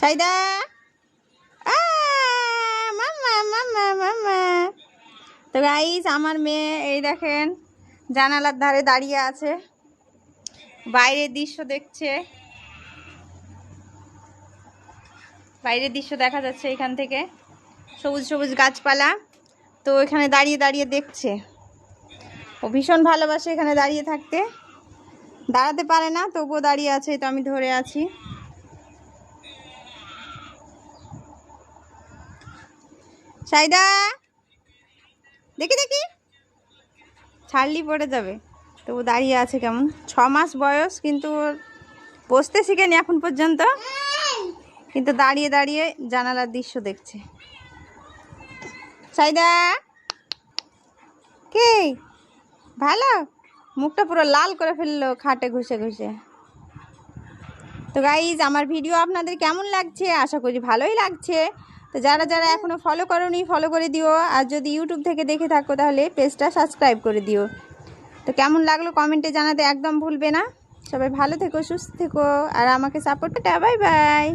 সাইদা মাম্মা মাম্মা মাম্মা। তো গাইস, আমার মেয়ে এই দেখেন জানালার ধারে দাঁড়িয়ে আছে, বাইরের দৃশ্য দেখছে। বাইরের দৃশ্য দেখা যাচ্ছে এখান থেকে, সবুজ সবুজ গাছপালা। তো এখানে দাঁড়িয়ে দাঁড়িয়ে দেখছে। ও ভীষণ ভালোবাসে এখানে দাঁড়িয়ে থাকতে, দাঁড়াতে পারে না তবুও দাঁড়িয়ে আছে। তো আমি ধরে আছি। সাইদা দেখি দেখি, ছাড়লি পড়ে যাবে। তো ও দাঁড়িয়ে আছে কেমন, 6 মাস বয়স, কিন্তু বসতে শিখেনি এখন পর্যন্ত, কিন্তু দাঁড়িয়ে দাঁড়িয়ে জানালার দৃশ্য দেখছে। সাইদা কি ভালো, মুখটা পুরো লাল করে ফেললো খাটে ঘষে ঘষে। তো গাইজ, আমার ভিডিও আপনাদের কেমন লাগছে? আশা করি ভালোই লাগছে। তো যারা যারা এখনও ফলো করোনি ফলো করে দিও, আর যদি ইউটিউব থেকে দেখে থাকো তাহলে পেজটা সাবস্ক্রাইব করে দিও। তো কেমন লাগলো কমেন্টে জানাতে একদম ভুলবে না। সবাই ভালো থেকো, সুস্থ থেকো, আর আমাকে সাপোর্ট করতে। Bye bye.